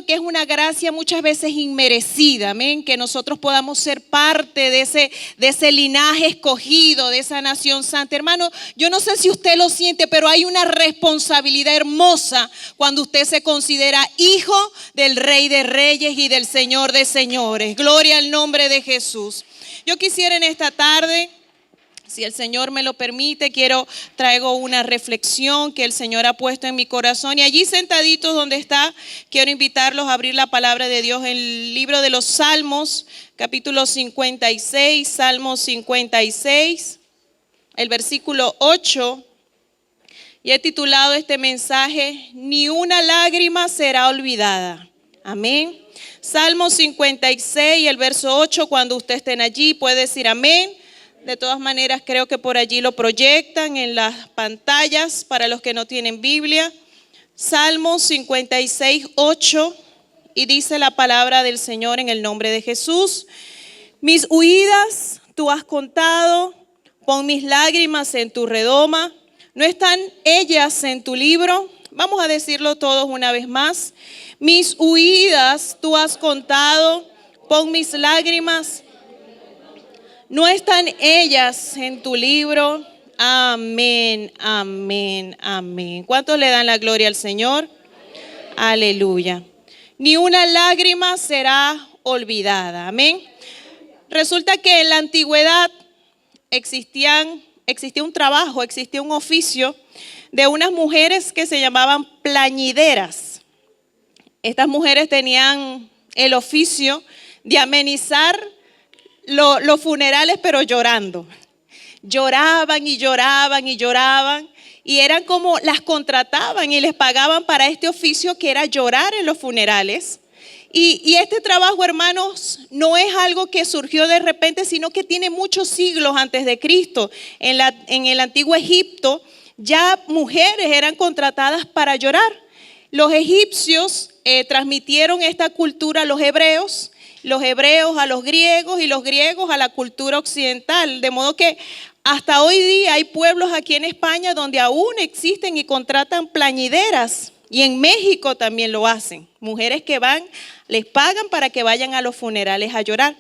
que es una gracia muchas veces inmerecida, amén, que nosotros podamos ser parte de ese linaje escogido, de esa nación santa. Hermano, yo no sé si usted lo siente, pero hay una responsabilidad hermosa cuando usted se considera hijo del Rey de Reyes y del Señor de Señores. Gloria al nombre de Jesús. Yo quisiera en esta tarde, si el Señor me lo permite, traigo una reflexión que el Señor ha puesto en mi corazón. Y allí sentaditos donde está, quiero invitarlos a abrir la palabra de Dios en el libro de los Salmos, capítulo 56, Salmos 56, el versículo 8. Y he titulado este mensaje, Ni una lágrima será olvidada. Amén. Salmos 56, el verso 8, cuando ustedes estén allí, puede decir amén. De todas maneras, creo que por allí lo proyectan en las pantallas para los que no tienen Biblia. Salmos 56, 8, y dice la palabra del Señor en el nombre de Jesús. Mis huidas tú has contado, pon mis lágrimas en tu redoma. ¿No están ellas en tu libro? Vamos a decirlo todos una vez más. Mis huidas tú has contado, pon mis lágrimas. ¿No están ellas en tu libro? Amén, amén, amén. ¿Cuántos le dan la gloria al Señor? Aleluya. Ni una lágrima será olvidada. Amén. Resulta que en la antigüedad existía un trabajo, existía un oficio de unas mujeres que se llamaban plañideras. Estas mujeres tenían el oficio de amenizar los funerales, pero llorando. Lloraban y lloraban y lloraban. Y eran como las contrataban y les pagaban para este oficio que era llorar en los funerales. Y este trabajo, hermanos, no es algo que surgió de repente, sino que tiene muchos siglos antes de Cristo. En el antiguo Egipto ya mujeres eran contratadas para llorar. Los egipcios transmitieron esta cultura a los hebreos a los griegos y los griegos a la cultura occidental. De modo que hasta hoy día hay pueblos aquí en España donde aún existen y contratan plañideras. Y en México también lo hacen. Mujeres que les pagan para que vayan a los funerales a llorar.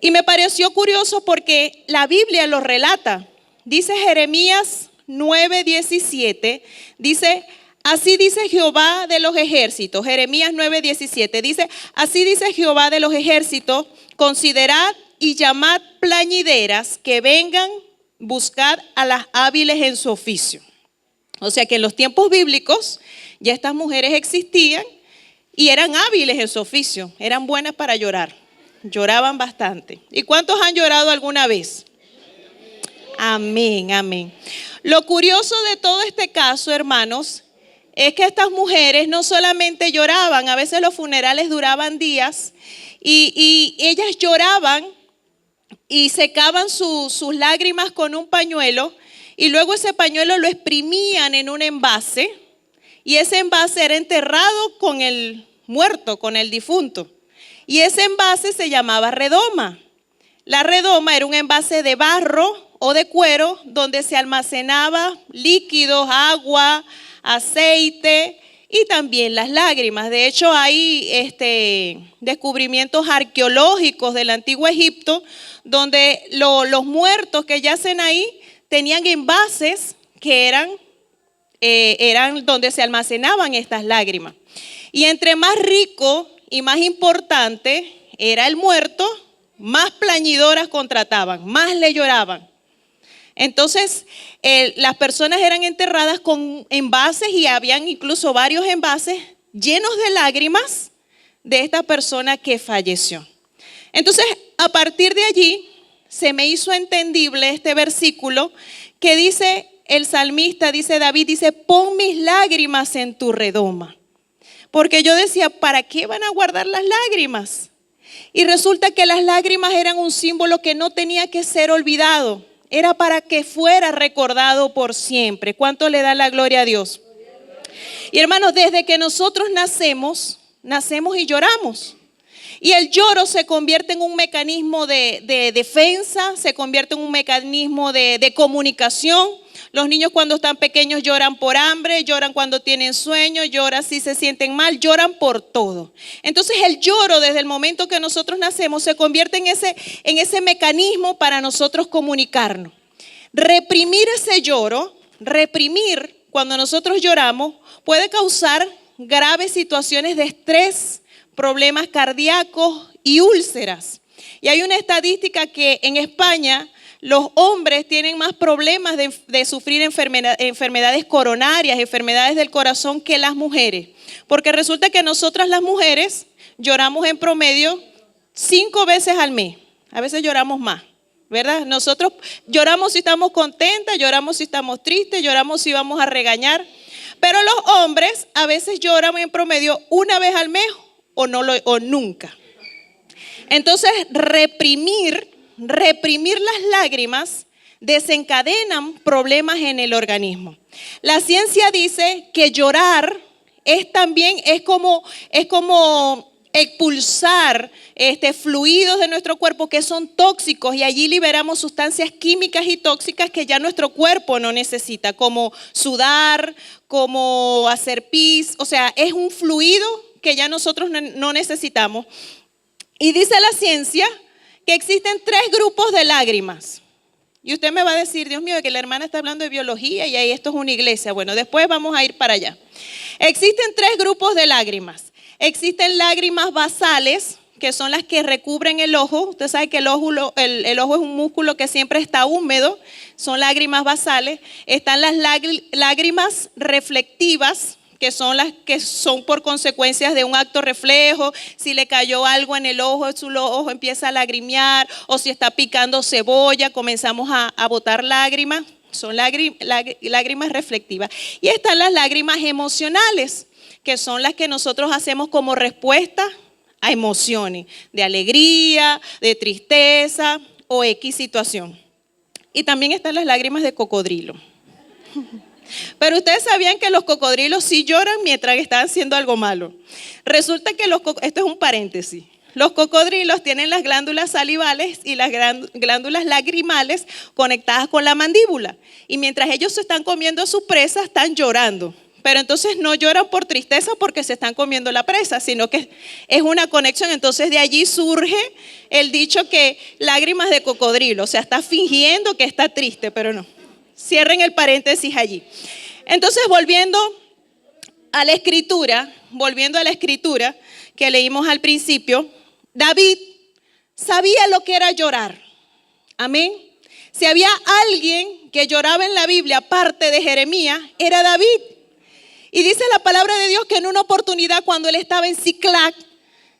Y me pareció curioso porque la Biblia lo relata. Dice Jeremías 9:17, dice: así dice Jehová de los ejércitos. Jeremías 9:17 dice: así dice Jehová de los ejércitos, considerad y llamad plañideras que vengan, buscad a las hábiles en su oficio. O sea que en los tiempos bíblicos ya estas mujeres existían y eran hábiles en su oficio, eran buenas para llorar, lloraban bastante. ¿Y cuántos han llorado alguna vez? Amén, amén. Lo curioso de todo este caso, hermanos, es que estas mujeres no solamente lloraban, a veces los funerales duraban días y ellas lloraban y secaban sus lágrimas con un pañuelo y luego ese pañuelo lo exprimían en un envase y ese envase era enterrado con el muerto, con el difunto, y ese envase se llamaba redoma. La redoma era un envase de barro o de cuero donde se almacenaba líquidos, agua, aceite y también las lágrimas. De hecho, hay descubrimientos arqueológicos del antiguo Egipto donde los muertos que yacen ahí tenían envases que eran donde se almacenaban estas lágrimas. Y entre más rico y más importante era el muerto, más plañidoras contrataban, más le lloraban. Entonces, las personas eran enterradas con envases y habían incluso varios envases llenos de lágrimas de esta persona que falleció. Entonces, a partir de allí, se me hizo entendible este versículo que dice el salmista, dice David, dice: pon mis lágrimas en tu redoma. Porque yo decía, ¿para qué van a guardar las lágrimas? Y resulta que las lágrimas eran un símbolo que no tenía que ser olvidado. Era para que fuera recordado por siempre. ¿Cuánto le da la gloria a Dios? Y hermanos, desde que nosotros nacemos y lloramos. Y el lloro se convierte en un mecanismo de defensa, se convierte en un mecanismo de comunicación. Los niños cuando están pequeños lloran por hambre, lloran cuando tienen sueño, lloran si se sienten mal, lloran por todo. Entonces el lloro desde el momento que nosotros nacemos se convierte en ese mecanismo para nosotros comunicarnos. Reprimir ese lloro, reprimir cuando nosotros lloramos puede causar graves situaciones de estrés, problemas cardíacos y úlceras. Y hay una estadística que en España los hombres tienen más problemas de sufrir enfermedades coronarias, enfermedades del corazón que las mujeres. Porque resulta que nosotras las mujeres lloramos en promedio 5 veces al mes. A veces lloramos más, ¿verdad? Nosotros lloramos si estamos contentas, lloramos si estamos tristes, lloramos si vamos a regañar. Pero los hombres a veces lloran en promedio 1 vez al mes o nunca. Entonces, reprimir las lágrimas desencadenan problemas en el organismo. La ciencia dice que llorar es como expulsar fluidos de nuestro cuerpo que son tóxicos y allí liberamos sustancias químicas y tóxicas que ya nuestro cuerpo no necesita, como sudar, como hacer pis, o sea, es un fluido que ya nosotros no necesitamos. Y dice la ciencia que existen 3 grupos de lágrimas. Y usted me va a decir, Dios mío, que la hermana está hablando de biología y ahí esto es una iglesia. Bueno, después vamos a ir para allá. Existen 3 grupos de lágrimas. Existen lágrimas basales, que son las que recubren el ojo. Usted sabe que el ojo es un músculo que siempre está húmedo. Son lágrimas basales. Están las lágrimas reflectivas, que son las que son por consecuencias de un acto reflejo. Si le cayó algo en el ojo, su ojo empieza a lagrimear, o si está picando cebolla, comenzamos a botar lágrimas. Son lágrimas reflectivas. Y están las lágrimas emocionales, que son las que nosotros hacemos como respuesta a emociones, de alegría, de tristeza o X situación. Y también están las lágrimas de cocodrilo. Pero ustedes sabían que los cocodrilos sí lloran mientras están haciendo algo malo. Resulta que esto es un paréntesis. Los cocodrilos tienen las glándulas salivales y las glándulas lagrimales conectadas con la mandíbula. Y mientras ellos se están comiendo su presa, están llorando. Pero entonces no lloran por tristeza porque se están comiendo la presa, sino que es una conexión. Entonces de allí surge el dicho que lágrimas de cocodrilo. O sea, está fingiendo que está triste, pero no. Cierren el paréntesis allí. Entonces, volviendo a la escritura que leímos al principio, David sabía lo que era llorar. Amén. Si había alguien que lloraba en la Biblia, aparte de Jeremías, era David. Y dice la palabra de Dios que en una oportunidad, cuando él estaba en Siclac,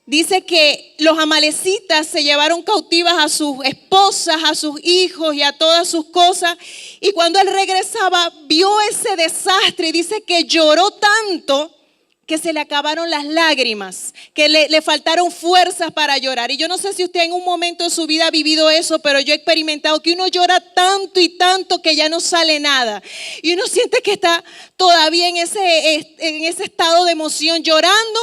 dice que los amalecitas se llevaron cautivas a sus esposas, a sus hijos y a todas sus cosas. Y cuando él regresaba, vio ese desastre y dice que lloró tanto que se le acabaron las lágrimas, que le faltaron fuerzas para llorar. Y yo no sé si usted en un momento de su vida ha vivido eso, pero yo he experimentado que uno llora tanto y tanto que ya no sale nada. Y uno siente que está todavía en ese estado de emoción llorando,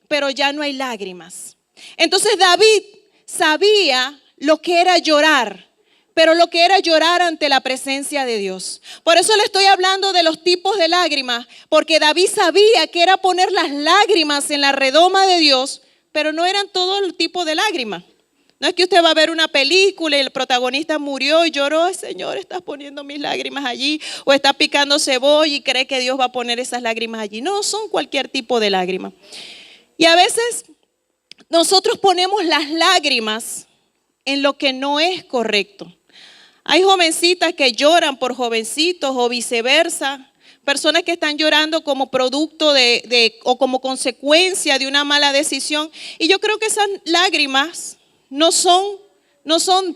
pero ya no hay lágrimas. Entonces David sabía lo que era llorar, pero lo que era llorar ante la presencia de Dios. Por eso le estoy hablando de los tipos de lágrimas, porque David sabía que era poner las lágrimas en la redoma de Dios, pero no eran todo el tipo de lágrimas. No es que usted va a ver una película y el protagonista murió y lloró, ay Señor, estás poniendo mis lágrimas allí, o está picando cebolla y cree que Dios va a poner esas lágrimas allí. No, son cualquier tipo de lágrimas. Y a veces nosotros ponemos las lágrimas en lo que no es correcto. Hay jovencitas que lloran por jovencitos o viceversa. Personas que están llorando como producto o como consecuencia de una mala decisión. Y yo creo que esas lágrimas no son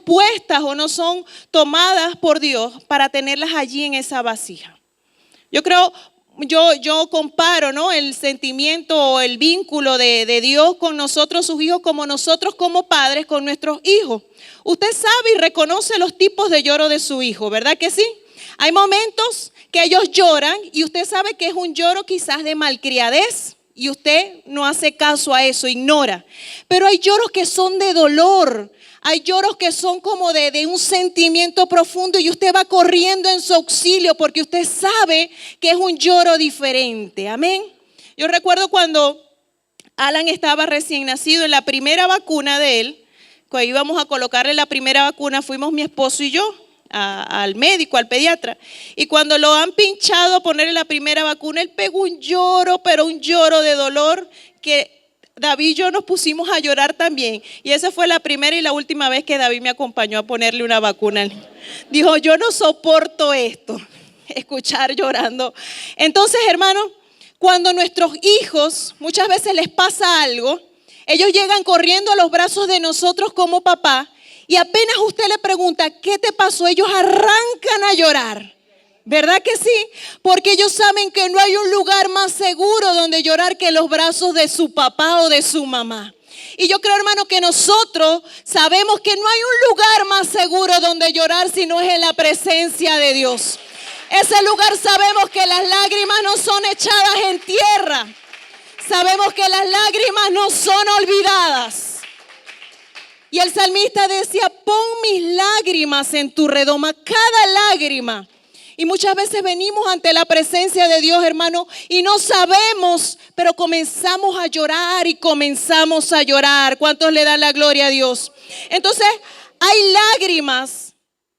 puestas o no son tomadas por Dios para tenerlas allí en esa vasija. Yo comparo, ¿no?, el sentimiento o el vínculo de Dios con nosotros, sus hijos, como nosotros como padres con nuestros hijos. Usted sabe y reconoce los tipos de lloro de su hijo, ¿verdad que sí? Hay momentos que ellos lloran y usted sabe que es un lloro quizás de malcriadez y usted no hace caso a eso, ignora. Pero hay lloros que son de dolor. Hay lloros que son como de un sentimiento profundo y usted va corriendo en su auxilio porque usted sabe que es un lloro diferente. Amén. Yo recuerdo cuando Alan estaba recién nacido, en la primera vacuna de él, cuando íbamos a colocarle la primera vacuna, fuimos mi esposo y yo al médico, al pediatra. Y cuando lo han pinchado a ponerle la primera vacuna, él pegó un lloro, pero un lloro de dolor que David y yo nos pusimos a llorar también. Y esa fue la primera y la última vez que David me acompañó a ponerle una vacuna. Dijo, yo no soporto esto, escuchar llorando. Entonces, hermano, cuando nuestros hijos muchas veces les pasa algo, ellos llegan corriendo a los brazos de nosotros como papá y apenas usted le pregunta, ¿qué te pasó? Ellos arrancan a llorar. ¿Verdad que sí? Porque ellos saben que no hay un lugar más seguro donde llorar que los brazos de su papá o de su mamá. Y yo creo, hermano, que nosotros sabemos que no hay un lugar más seguro donde llorar si no es en la presencia de Dios. Ese lugar sabemos que las lágrimas no son echadas en tierra. Sabemos que las lágrimas no son olvidadas. Y el salmista decía, pon mis lágrimas en tu redoma, cada lágrima. Y muchas veces venimos ante la presencia de Dios, hermano, y no sabemos, pero comenzamos a llorar y comenzamos a llorar. ¿Cuántos le dan la gloria a Dios? Entonces, hay lágrimas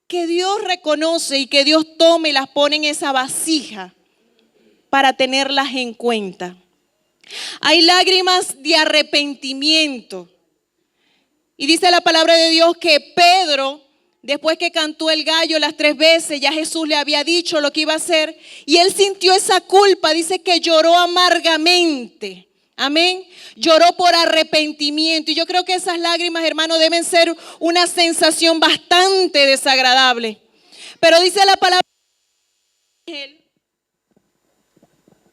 que Dios reconoce y que Dios toma y las pone en esa vasija para tenerlas en cuenta. Hay lágrimas de arrepentimiento. Y dice la palabra de Dios que Pedro, después que cantó el gallo las 3 veces, ya Jesús le había dicho lo que iba a hacer. Y él sintió esa culpa, dice que lloró amargamente. Amén. Lloró por arrepentimiento. Y yo creo que esas lágrimas, hermano, deben ser una sensación bastante desagradable. Pero dice la palabra del ángel,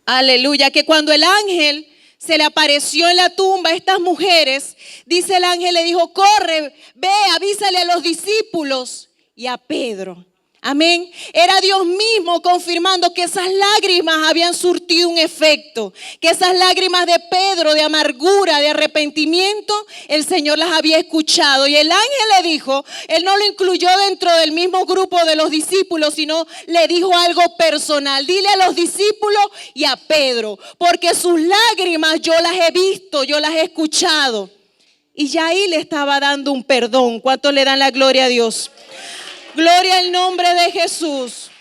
aleluya, que cuando el ángel se le apareció en la tumba a estas mujeres, dice el ángel, le dijo, corre, ve, avísale a los discípulos y a Pedro. Amén. Era Dios mismo confirmando que esas lágrimas habían surtido un efecto. Que esas lágrimas de Pedro, de amargura, de arrepentimiento, el Señor las había escuchado. Y el ángel le dijo, él no lo incluyó dentro del mismo grupo de los discípulos, sino le dijo algo personal. Dile a los discípulos y a Pedro, porque sus lágrimas yo las he visto, yo las he escuchado. Y ya ahí le estaba dando un perdón. ¿Cuántos le dan la gloria a Dios? Gloria al nombre de Jesús.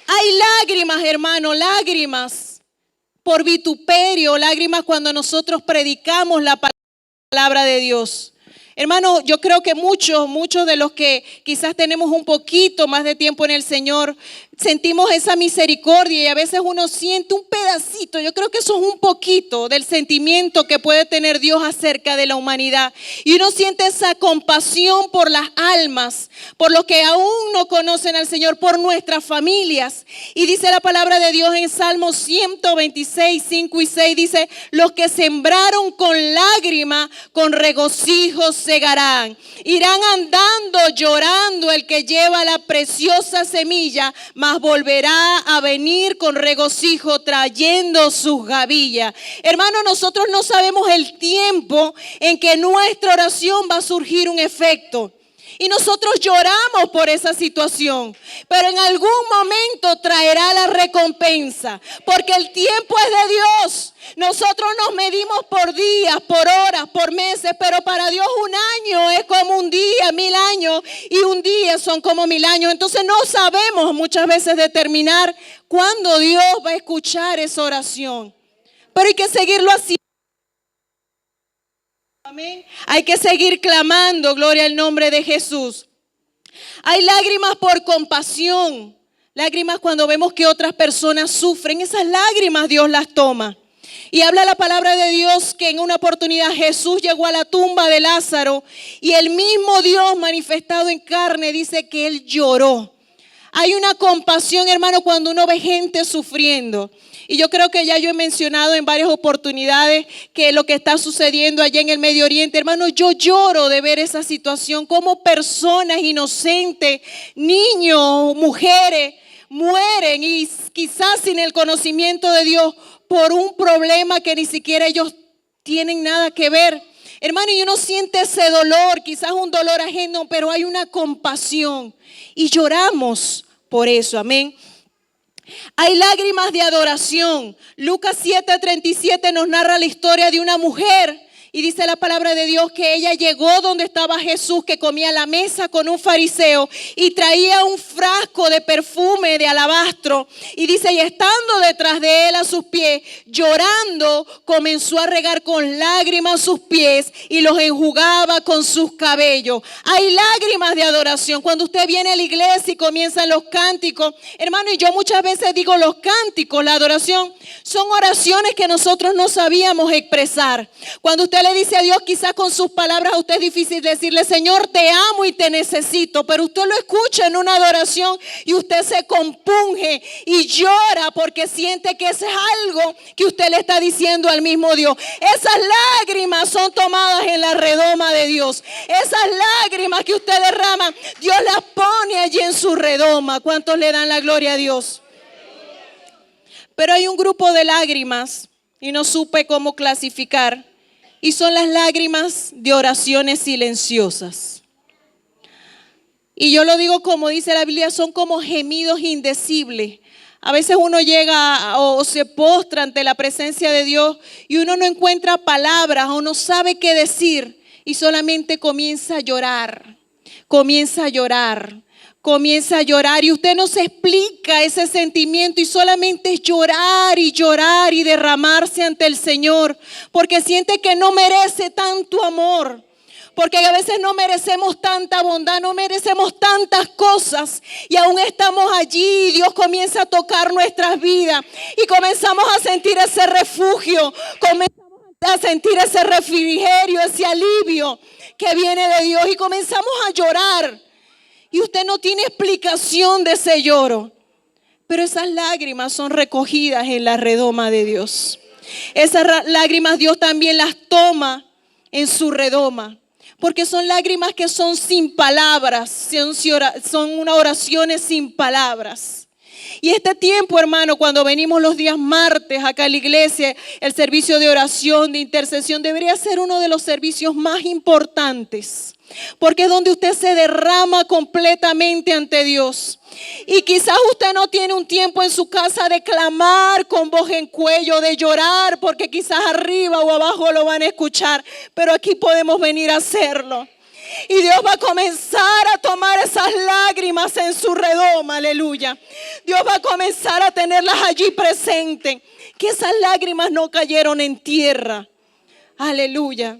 Hay lágrimas, hermano, lágrimas por vituperio, lágrimas cuando nosotros predicamos la palabra de Dios. Hermano, yo creo que muchos de los que quizás tenemos un poquito más de tiempo en el Señor, sentimos esa misericordia y a veces uno siente un pedacito. Yo creo que eso es un poquito del sentimiento que puede tener Dios acerca de la humanidad. Y uno siente esa compasión por las almas, por los que aún no conocen al Señor, por nuestras familias. Y dice la palabra de Dios en Salmos 126, 5 y 6, dice, los que sembraron con lágrima, con regocijo segarán. Irán andando llorando el que lleva la preciosa semilla, mas volverá a venir con regocijo trayendo sus gavillas. Hermano, nosotros no sabemos el tiempo en que nuestra oración va a surgir un efecto. Y nosotros lloramos por esa situación, pero en algún momento traerá la recompensa, porque el tiempo es de Dios. Nosotros nos medimos por días, por horas, por meses, pero para Dios un año es como un día, 1000 años, y un día son como 1000 años. Entonces no sabemos muchas veces determinar cuándo Dios va a escuchar esa oración, pero hay que seguirlo haciendo. Amén. Hay que seguir clamando, gloria al nombre de Jesús. Hay lágrimas por compasión, lágrimas cuando vemos que otras personas sufren. Esas lágrimas Dios las toma. Y habla la palabra de Dios que en una oportunidad Jesús llegó a la tumba de Lázaro y el mismo Dios manifestado en carne dice que Él lloró. Hay una compasión, hermano, cuando uno ve gente sufriendo. Y yo creo que ya yo he mencionado en varias oportunidades que lo que está sucediendo allá en el Medio Oriente, hermano, yo lloro de ver esa situación, como personas inocentes, niños, mujeres, mueren y quizás sin el conocimiento de Dios por un problema que ni siquiera ellos tienen nada que ver. Hermano, y uno siente ese dolor, quizás un dolor ajeno, pero hay una compasión y lloramos por eso, amén. Hay lágrimas de adoración. Lucas 7:37 nos narra la historia de una mujer. Y dice la palabra de Dios que ella llegó donde estaba Jesús, que comía a la mesa con un fariseo y traía un frasco de perfume de alabastro. Y dice, y estando detrás de él a sus pies, llorando, comenzó a regar con lágrimas sus pies y los enjugaba con sus cabellos. Hay lágrimas de adoración. Cuando usted viene a la iglesia y comienzan los cánticos, hermano, y yo muchas veces digo los cánticos, la adoración, son oraciones que nosotros no sabíamos expresar. Cuando usted le dice a Dios, quizás con sus palabras a usted es difícil decirle, Señor, te amo y te necesito, pero usted lo escucha en una adoración y usted se compunge y llora porque siente que ese es algo que usted le está diciendo al mismo Dios. Esas lágrimas son tomadas en la redoma de Dios. Esas lágrimas que usted derrama, Dios las pone allí en su redoma. ¿Cuántos le dan la gloria a Dios? Pero hay un grupo de lágrimas y no supe cómo clasificar. Y son las lágrimas de oraciones silenciosas. Y yo lo digo como dice la Biblia, son como gemidos indecibles. A veces uno llega o se postra ante la presencia de Dios y uno no encuentra palabras o no sabe qué decir y solamente comienza a llorar, comienza a llorar. Comienza a llorar y usted no se explica ese sentimiento y solamente es llorar y derramarse ante el Señor porque siente que no merece tanto amor, porque a veces no merecemos tanta bondad, no merecemos tantas cosas y aún estamos allí y Dios comienza a tocar nuestras vidas y comenzamos a sentir ese refugio, comenzamos a sentir ese refrigerio, ese alivio que viene de Dios y comenzamos a llorar. Y usted no tiene explicación de ese lloro. Pero esas lágrimas son recogidas en la redoma de Dios. Esas lágrimas Dios también las toma en su redoma. Porque son lágrimas que son sin palabras. Son unas oraciones sin palabras. Y este tiempo, hermano, cuando venimos los días martes acá a la iglesia, el servicio de oración, de intercesión, debería ser uno de los servicios más importantes. Porque es donde usted se derrama completamente ante Dios. Y quizás usted no tiene un tiempo en su casa de clamar con voz en cuello, de llorar, porque quizás arriba o abajo lo van a escuchar. Pero aquí podemos venir a hacerlo. Y Dios va a comenzar a tomar esas lágrimas en su redoma, aleluya. Dios va a comenzar a tenerlas allí presentes. Que esas lágrimas no cayeron en tierra, aleluya.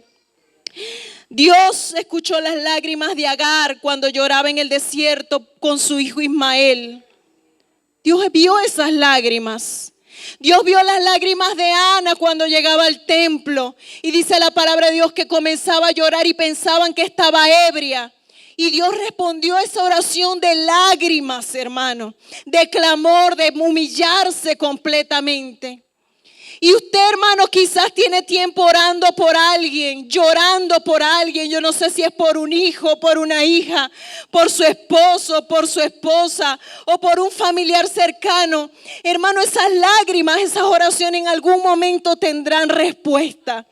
Dios escuchó las lágrimas de Agar cuando lloraba en el desierto con su hijo Ismael. Dios vio esas lágrimas. Dios vio las lágrimas de Ana cuando llegaba al templo. Y dice la palabra de Dios que comenzaba a llorar y pensaban que estaba ebria. Y Dios respondió a esa oración de lágrimas, hermano. De clamor, de humillarse completamente. Y usted, hermano, quizás tiene tiempo orando por alguien, llorando por alguien. Yo no sé si es por un hijo, por una hija, por su esposo, por su esposa o por un familiar cercano. Hermano, esas lágrimas, esas oraciones en algún momento tendrán respuesta.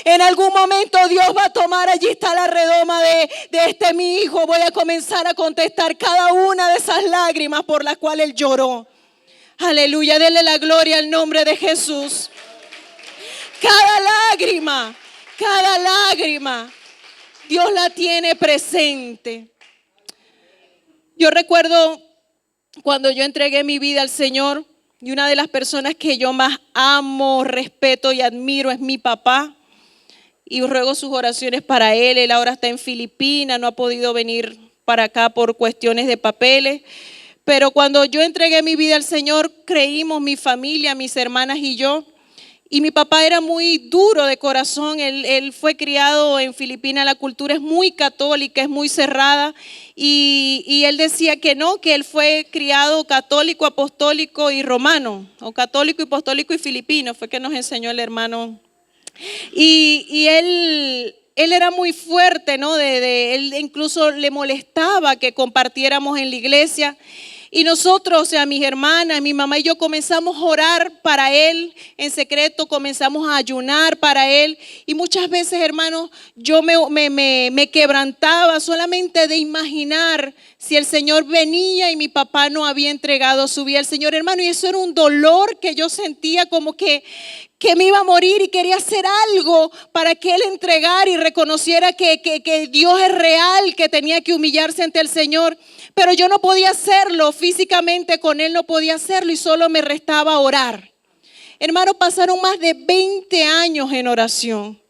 En algún momento Dios va a tomar, allí está la redoma de mi hijo. Voy a comenzar a contestar cada una de esas lágrimas por las cuales él lloró. Aleluya, denle la gloria al nombre de Jesús. Cada lágrima, Dios la tiene presente. Yo recuerdo cuando yo entregué mi vida al Señor y una de las personas que yo más amo, respeto y admiro es mi papá. Y ruego sus oraciones para él. Él ahora está en Filipinas, no ha podido venir para acá por cuestiones de papeles. Pero cuando yo entregué mi vida al Señor, creímos mi familia, mis hermanas y yo. Y mi papá era muy duro de corazón. Él fue criado en Filipinas. La cultura es muy católica, es muy cerrada. Y él decía que no, que él fue criado católico, apostólico y romano. O católico, apostólico y filipino. Fue que nos enseñó el hermano. Y él era muy fuerte, ¿no? Él incluso le molestaba que compartiéramos en la iglesia. Y nosotros, o sea, mis hermanas, mi mamá y yo comenzamos a orar para él en secreto, comenzamos a ayunar para él. Y muchas veces, hermanos, yo me quebrantaba solamente de imaginar si el Señor venía y mi papá no había entregado su vida al Señor, hermano. Y eso era un dolor que yo sentía como que me iba a morir, y quería hacer algo para que él entregara y reconociera que Dios es real, que tenía que humillarse ante el Señor. Pero yo no podía hacerlo, físicamente con él no podía hacerlo, y solo me restaba orar. Hermano, pasaron más de 20 años en oración.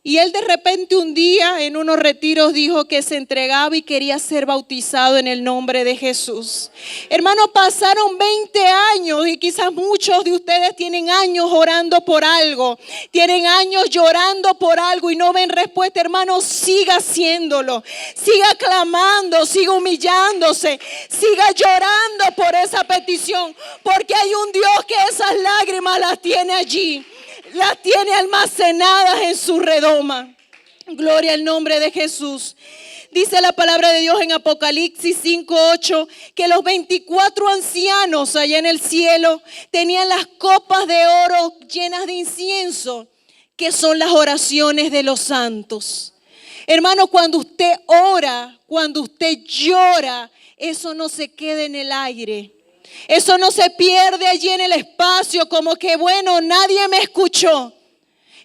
Y él de repente un día en unos retiros dijo que se entregaba y quería ser bautizado en el nombre de Jesús. Hermano, pasaron 20 años y quizás muchos de ustedes tienen años orando por algo. Tienen años llorando por algo y no ven respuesta. Hermano, siga haciéndolo. Siga clamando, siga humillándose. Siga llorando por esa petición. Porque hay un Dios que esas lágrimas las tiene allí. Las tiene almacenadas en su redoma. Gloria al nombre de Jesús. Dice la palabra de Dios en Apocalipsis 5:8 que los 24 ancianos allá en el cielo tenían las copas de oro llenas de incienso, que son las oraciones de los santos. Hermano, cuando usted ora, cuando usted llora, eso no se queda en el aire. Eso no se pierde allí en el espacio como que bueno, nadie me escuchó.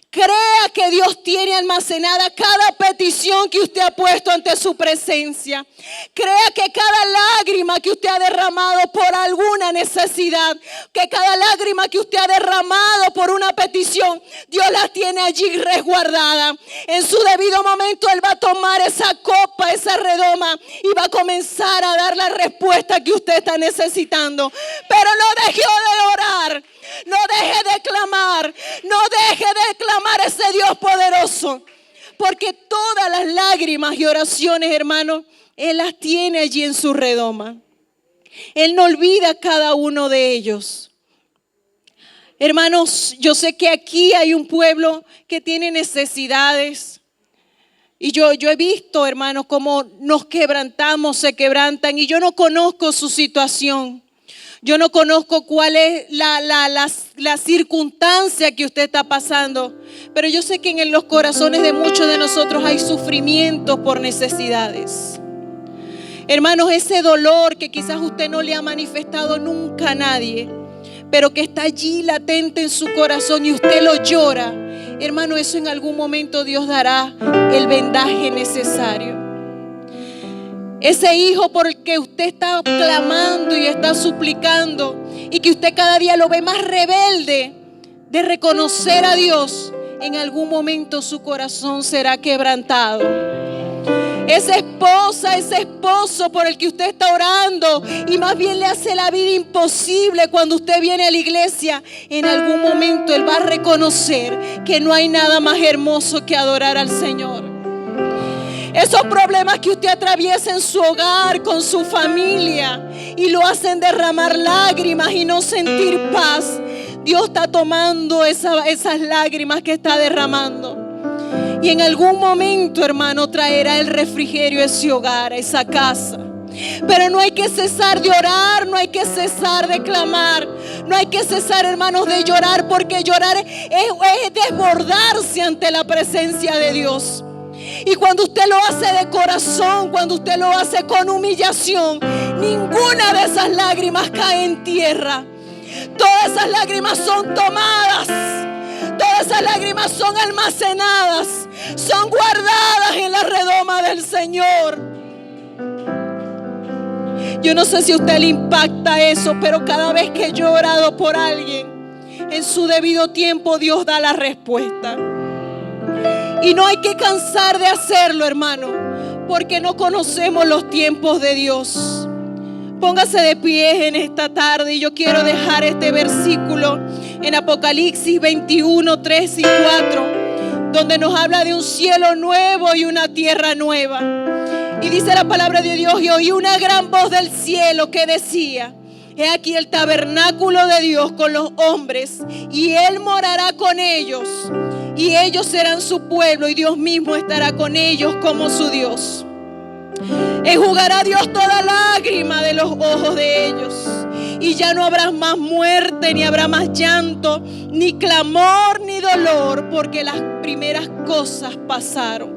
Crea que Dios tiene almacenada cada petición que usted ha puesto ante su presencia. Crea que cada lágrima que usted ha derramado por alguna necesidad, que cada lágrima que usted ha derramado por una petición, Dios la tiene allí resguardada. En su debido momento Él va a tomar esa copa, esa redoma, y va a comenzar a dar la respuesta que usted está necesitando. Pero no dejó de orar. No deje de clamar, no deje de clamar a ese Dios poderoso, porque todas las lágrimas y oraciones, hermano, Él las tiene allí en su redoma. Él no olvida cada uno de ellos. Hermanos, yo sé que aquí hay un pueblo que tiene necesidades. Y yo he visto, hermanos, cómo nos quebrantamos, se quebrantan, y yo no conozco su situación. Yo no conozco cuál es la circunstancia que usted está pasando, pero yo sé que en los corazones de muchos de nosotros hay sufrimientos por necesidades. Hermanos, ese dolor que quizás usted no le ha manifestado nunca a nadie, pero que está allí latente en su corazón y usted lo llora, hermano, eso en algún momento Dios dará el vendaje necesario. Ese hijo por el que usted está clamando y está suplicando, y que usted cada día lo ve más rebelde de reconocer a Dios, en algún momento su corazón será quebrantado. Esa esposa, ese esposo por el que usted está orando y más bien le hace la vida imposible cuando usted viene a la iglesia, en algún momento él va a reconocer que no hay nada más hermoso que adorar al Señor. Esos problemas que usted atraviesa en su hogar, con su familia, y lo hacen derramar lágrimas y no sentir paz, Dios está tomando esas lágrimas que está derramando. Y en algún momento, hermano, traerá el refrigerio a ese hogar, a esa casa. Pero no hay que cesar de orar, no hay que cesar de clamar, no hay que cesar, hermanos, de llorar, porque llorar es desbordarse ante la presencia de Dios. Y cuando usted lo hace de corazón, cuando usted lo hace con humillación, ninguna de esas lágrimas cae en tierra. Todas esas lágrimas son tomadas, todas esas lágrimas son almacenadas, son guardadas en la redoma del Señor. Yo no sé si a usted le impacta eso, pero cada vez que yo he orado por alguien, en su debido tiempo Dios da la respuesta. Y no hay que cansar de hacerlo, hermano, porque no conocemos los tiempos de Dios. Póngase de pie en esta tarde y yo quiero dejar este versículo en Apocalipsis 21, 3 y 4, donde nos habla de un cielo nuevo y una tierra nueva. Y dice la palabra de Dios: y oí una gran voz del cielo que decía: he aquí el tabernáculo de Dios con los hombres, y Él morará con ellos, y ellos serán su pueblo, y Dios mismo estará con ellos como su Dios. Enjugará Dios toda lágrima de los ojos de ellos. Y ya no habrá más muerte, ni habrá más llanto, ni clamor, ni dolor, porque las primeras cosas pasaron.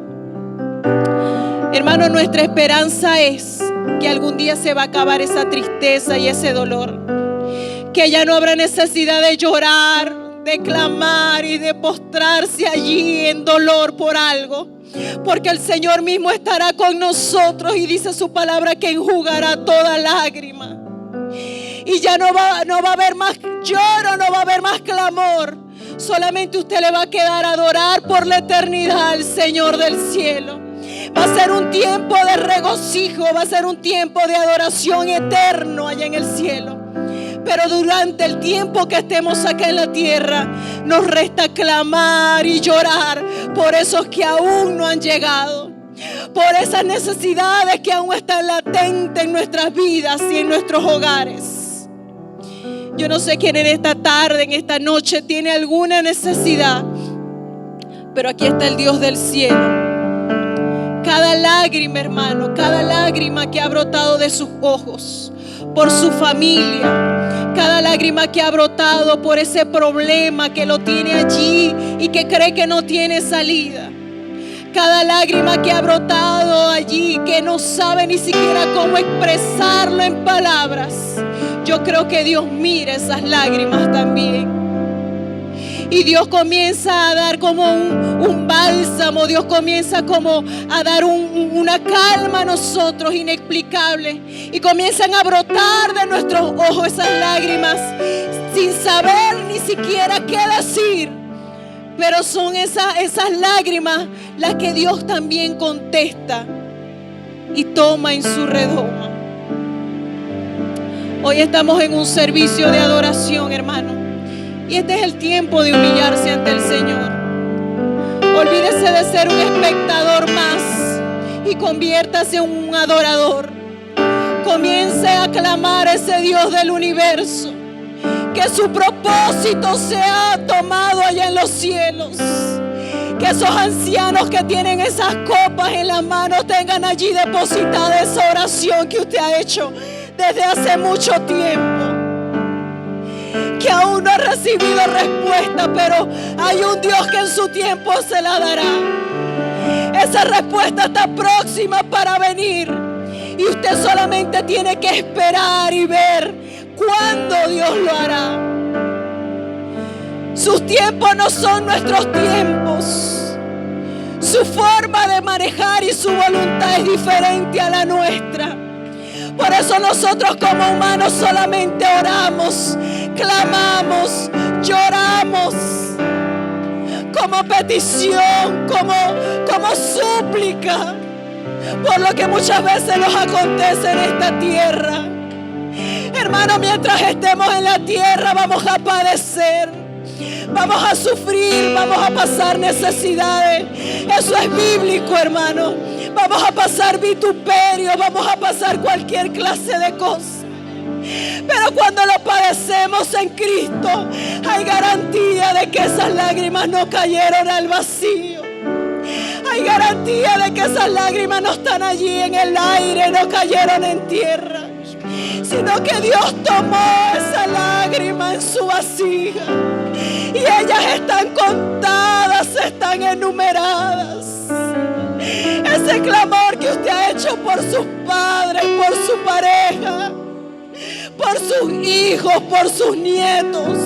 Hermano, nuestra esperanza es que algún día se va a acabar esa tristeza y ese dolor. Que ya no habrá necesidad de llorar, de clamar y de postrarse allí en dolor por algo. Porque el Señor mismo estará con nosotros y dice su palabra que enjugará toda lágrima. Y ya no va a haber más lloro, no va a haber más clamor. Solamente usted le va a quedar a adorar por la eternidad al Señor del cielo. Va a ser un tiempo de regocijo, va a ser un tiempo de adoración eterno allá en el cielo. Pero durante el tiempo que estemos acá en la tierra, nos resta clamar y llorar por esos que aún no han llegado. Por esas necesidades que aún están latentes en nuestras vidas y en nuestros hogares. Yo no sé quién en esta tarde, en esta noche, tiene alguna necesidad. Pero aquí está el Dios del cielo. Cada lágrima, hermano, cada lágrima que ha brotado de sus ojos, por su familia, cada lágrima que ha brotado por ese problema que lo tiene allí y que cree que no tiene salida. Cada lágrima que ha brotado allí, que no sabe ni siquiera cómo expresarlo en palabras. Yo creo que Dios mira esas lágrimas también. Y Dios comienza a dar como un bálsamo. Dios comienza como a dar una calma a nosotros inexplicable. Y comienzan a brotar de nuestros ojos esas lágrimas sin saber ni siquiera qué decir. Pero son esas lágrimas las que Dios también contesta y toma en su redoma. Hoy estamos en un servicio de adoración, hermano. Y este es el tiempo de humillarse ante el Señor. Olvídese de ser un espectador más y conviértase en un adorador. Comience a clamar a ese Dios del universo. Que su propósito sea tomado allá en los cielos. Que esos ancianos que tienen esas copas en las manos tengan allí depositada esa oración que usted ha hecho desde hace mucho tiempo. Que aún no ha recibido respuesta, pero hay un Dios que en su tiempo se la dará. Esa respuesta está próxima para venir. Y usted solamente tiene que esperar y ver cuándo Dios lo hará. Sus tiempos no son nuestros tiempos. Su forma de manejar y su voluntad es diferente a la nuestra. Por eso nosotros como humanos solamente oramos, clamamos, lloramos como petición, como súplica, por lo que muchas veces nos acontece en esta tierra. Hermano, mientras estemos en la tierra vamos a padecer, vamos a sufrir, vamos a pasar necesidades. Eso es bíblico, hermano. Vamos a pasar vituperio, vamos a pasar cualquier clase de cosas. Pero cuando lo padecemos en Cristo, hay garantía de que esas lágrimas no cayeron al vacío. Hay garantía de que esas lágrimas no están allí en el aire, no cayeron en tierra, sino que Dios tomó esa lágrima en su vasija y ellas están contadas, están enumeradas. Ese clamor que usted ha hecho por sus padres, por su pareja, por sus hijos, por sus nietos.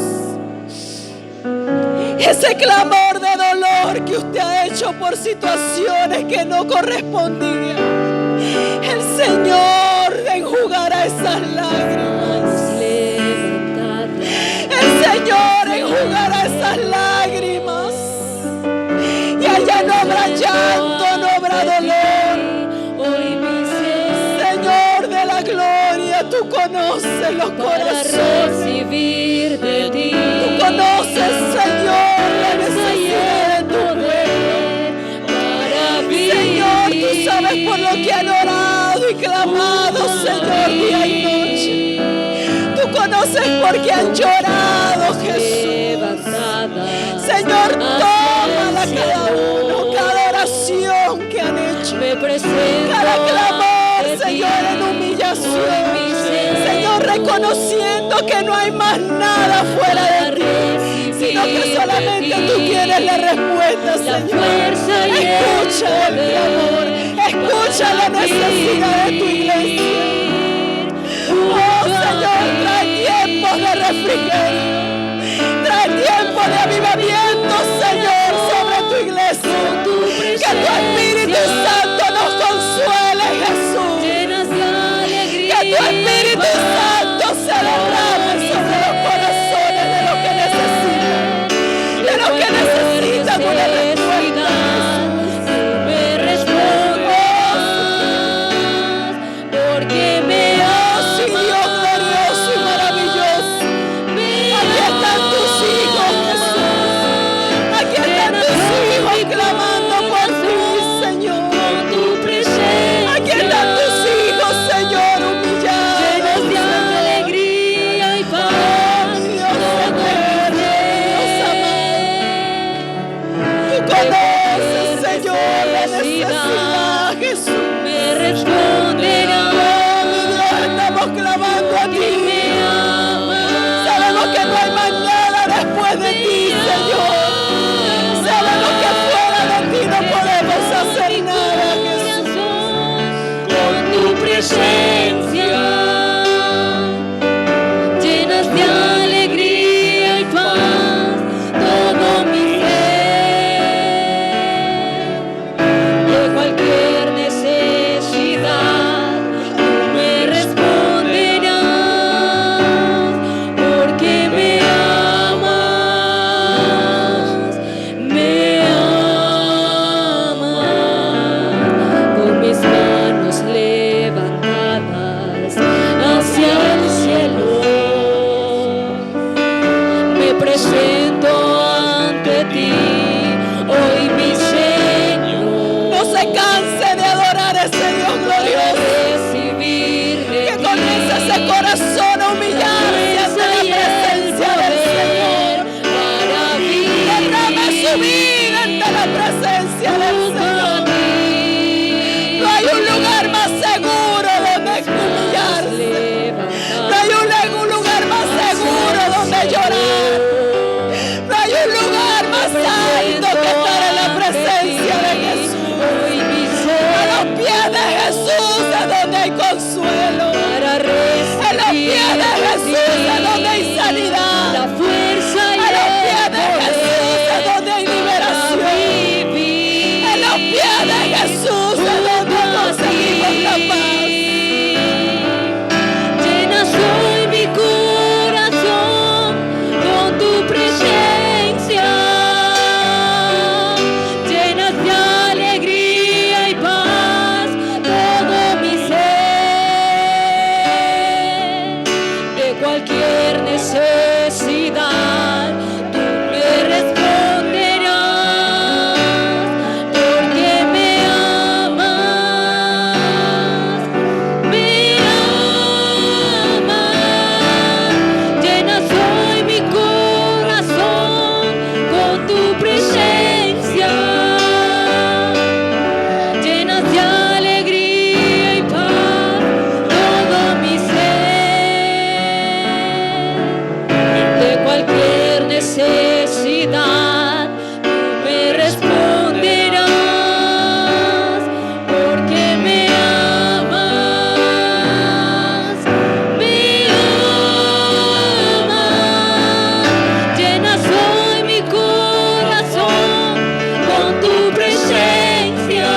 Ese clamor de dolor que usted ha hecho por situaciones que no correspondían. El Señor enjugará esas lágrimas. El Señor enjugará esas lágrimas. Y allá no habrá llanto, no habrá dolor. Señor de la gloria, tú conoces los corazones. Tú conoces, Señor, la necesidad de tu pueblo. Señor, tú sabes por lo que han orado y clamado, Señor, día y noche. Tú conoces por qué han llorado, Jesús. Señor, tómala cada uno, cada oración que han hecho, cada clamor, reconociendo que no hay más nada fuera de ti, sino que solamente tú tienes la respuesta, Señor. Escucha el clamor, escucha la necesidad de tu iglesia. Oh Señor, trae tiempos de refrigerio, trae tiempo de avivamiento, Señor, sobre tu iglesia. Que tu Espíritu Santo nos consuele, Jesús. Que tu Espíritu Santo se derrame sobre los corazones de los que necesitan una respuesta. Me respondas, porque me amas. Sí, Dios glorioso y maravilloso. Aquí están tus hijos, Jesús. Aquí están tus hijos clamando por ti, Señor. Aquí están tus hijos, Señor, humillados. De alegría y paz. Dios eterno, Dios amado. Tú conoces, Señor, la necesidad, Jesús. Me responderás. Oh, mi Dios, estamos clamando a ti. Sabemos que no hay más nada después de ti, Señor. Sabemos que fuera de ti no podemos hacer nada, Jesús. Con tu presencia llenas de alegría y paz todo mi ser. De cualquier necesidad tú me responderás, porque me amas, me amas. Con mis manos levantadas hacia el cielo, me presento ante ti, hoy mi Señor. No se canse de adorar a ese Dios glorioso. Recibir de Que ti comience ese corazón a humillarse ante la presencia del Señor. para vivir Derrame su vida ante la presencia del Señor. No hay un lugar más seguro donde humillarse. No hay un lugar más seguro donde llorar. No hay un lugar más alto que estar en la presencia de Jesús. hoy mi A los ser pies de Jesús es donde hay consuelo. para En los pies de Jesús es donde hay sanidad. la fuerza y A los pies de el Jesús es poder donde hay liberación. vivir. En los pies de Jesús es donde conseguimos la paz. Llenas hoy mi corazón con tu presencia, llenas de alegría y paz todo mi ser. De cualquier necesidad tú me responderás, porque me amas, me amas. Llenas hoy mi corazón con tu presencia, llenas de alegría y paz todo mi ser. De cualquier necesidad tú me responderás, porque me amas, me amas. Llenas hoy mi corazón con tu presencia,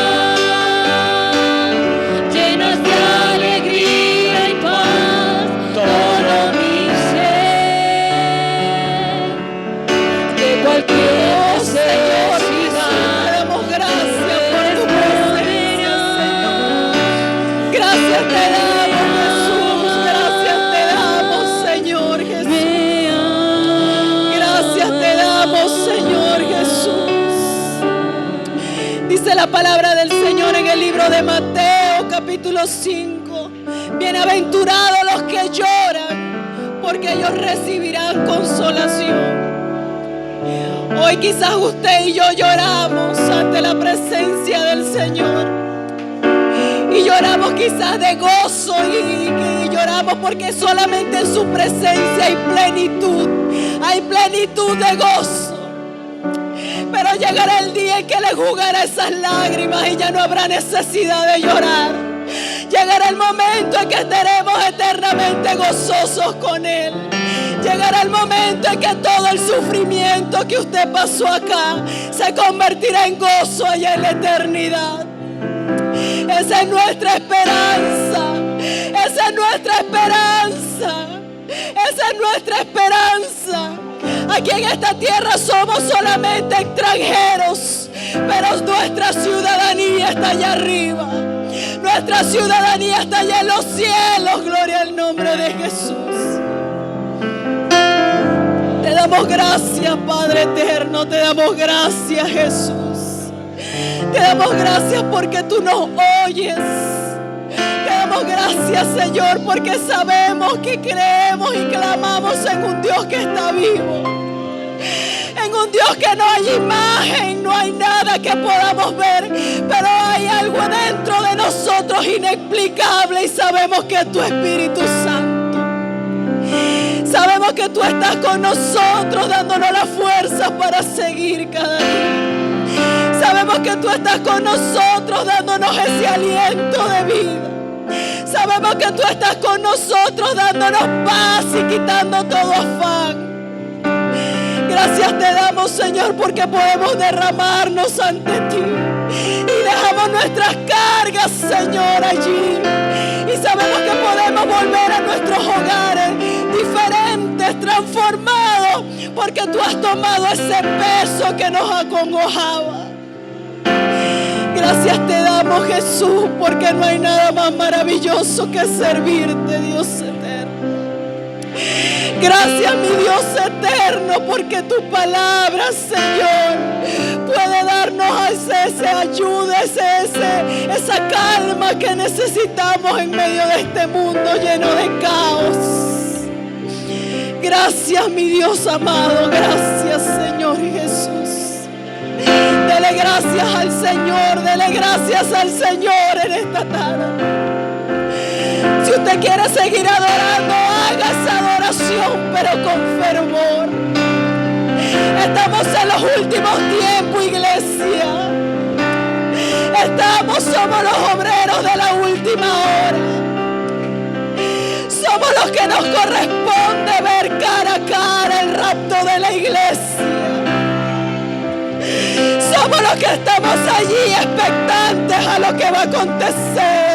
llenas de alegría y paz todo mi ser. De cualquier Oh Señor, te necesidad damos gracias por tu presencia, Señor. Gracias te damos, Jesús. Gracias te damos, Señor Jesús. me amas. Gracias te damos, Señor Jesús. Dice la palabra del Señor en el libro de Mateo, capítulo 5. Bienaventurados los que lloran, porque ellos recibirán consolación. Hoy quizás usted y yo lloramos ante la presencia del Señor. Y lloramos quizás de gozo y lloramos adoramos porque solamente en su presencia hay plenitud de gozo. Pero llegará el día en que le jugará esas lágrimas y ya no habrá necesidad de llorar. Llegará el momento en que estaremos eternamente gozosos con Él. Llegará el momento en que todo el sufrimiento que usted pasó acá se convertirá en gozo allá en la eternidad. Esa es nuestra esperanza. Esa es nuestra esperanza. Esa es nuestra esperanza. Aquí en esta tierra somos solamente extranjeros, pero nuestra ciudadanía está allá arriba. Nuestra ciudadanía está allá en los cielos. Gloria al nombre de Jesús. Te damos gracias, Padre eterno. Te damos gracias, Jesús. Te damos gracias porque tú nos oyes. Te damos gracias, Señor, porque sabemos que creemos y clamamos en un Dios que está vivo. En un Dios que no hay imagen, no hay nada que podamos ver, pero hay algo dentro de nosotros inexplicable y sabemos que es tu Espíritu Santo. Sabemos que tú estás con nosotros dándonos la fuerza para seguir cada día. Sabemos que tú estás con nosotros dándonos ese aliento de vida. Sabemos que tú estás con nosotros dándonos paz y quitando todo afán. Gracias te damos, Señor, porque podemos derramarnos ante ti y dejamos nuestras cargas, Señor, allí. Y sabemos que podemos volver a nuestros hogares diferentes, transformados, porque tú has tomado ese peso que nos acongojaba. Gracias te damos, Jesús, porque no hay nada más maravilloso que servirte, Dios eterno. Gracias, mi Dios eterno, porque tu palabra, Señor, puede darnos esa ayuda, esa calma que necesitamos en medio de este mundo lleno de caos. Gracias, mi Dios amado. Gracias, Señor Jesús. Dele gracias al Señor. Dele gracias al Señor en esta tarde. Si usted quiere seguir adorando, haga esa adoración, pero con fervor. Estamos en los últimos tiempos, iglesia. Somos los obreros de la última hora. Somos los que nos corresponde ver cara a cara el rapto de la iglesia. Somos los que estamos allí expectantes a lo que va a acontecer.